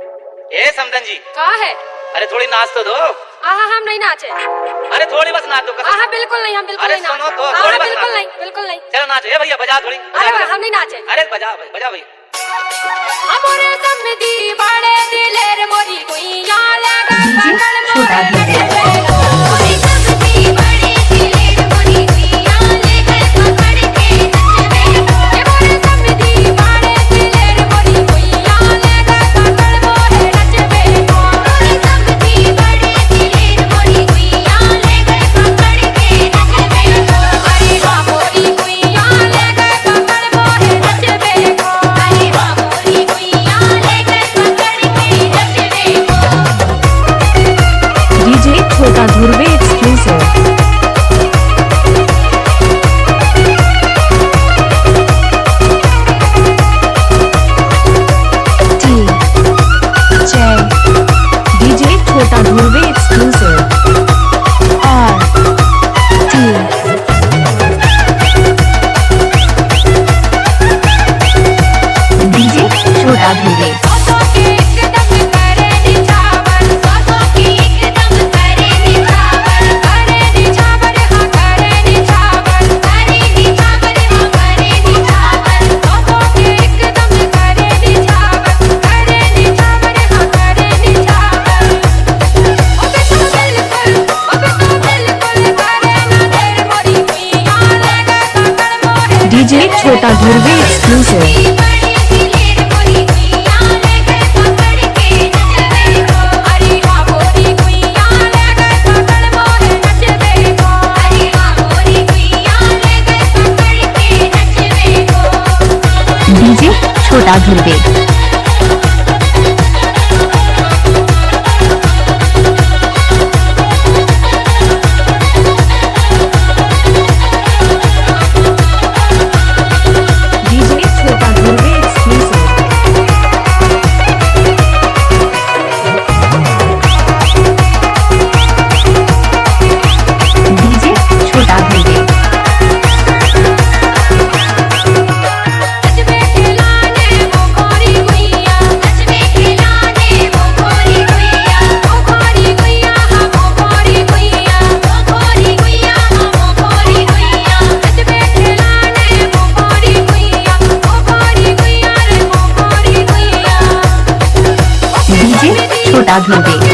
ए समदन जी, का है? अरे थोड़ी नाच तो दो। आहा हम नहीं नाचे। अरे थोड़ी बस नाच दो। आहा बिल्कुल नहीं, हम बिल्कुल अरे नहीं नाचे। सुनो तो, आहा थोड़ी बस बिल्कुल नाच। नहीं, बिल्कुल नहीं। चलो नाचो। ए भैया बजा थोड़ी। अरे हम नहीं नाचे। अरे बजा भाई, बजा भाई। हमरे समधी बड़े दिलेर मोरी गुइया लगा डीजे छोटा डीजे। मोरी समधी बड़े दिलेर मोरी गुइया लेकर पकड़ के नचवे। ये मोरी समधी बड़े दिलेर मोरी गुइया लेकर पकड़ मोरे नचवे। मोरी समधी बड़े दिलेर मोरी गुइया लेकर पकड़ के नचवे। अरे वाह मोरी गुइया लेकर पकड़ मोरे नचवे। अरे वाह मोरी गुइया लेकर पकड़ के नचवे। डीजे छोटा धुर्वे एक्सक्लूसिव। डीजे छोटा धुर्वे एक्सक्लूसिव। डीजे छोटा धुर्वे। सोसो के एकदम करे निछावर, सोसो के एकदम करे निछावर, करे निछावर हाँ करे निछावर, करे निछावर हाँ करे निछावर। सोसो के एकदम करे निछावर, करे निछावर हाँ करे निछावर। ओबे तो बिल्कुल करे ना देर मोरी गुइया लगा पकड़ मोरे। डीजे छोटा धुर्वे एक्सक्लूसिव। डीजे छोटा धुर्वे। डीजे छोटा धुर्वे एक्सक्लूसिव। डीजे छोटा धुर्वे। नचबे खिलाने वो गोरी गुइया, नचबे खिलाने वो गोरी गुइया, वो गोरी गुइया हाँ वो गोरी गुइया, वो गोरी गुइया हाँ वो गोरी गुइया। नचबे खिलाने वो गोरी गुइया, वो गोरी गुइया रे वो गोरी गुइया। डीजे छोटा धुर्वे।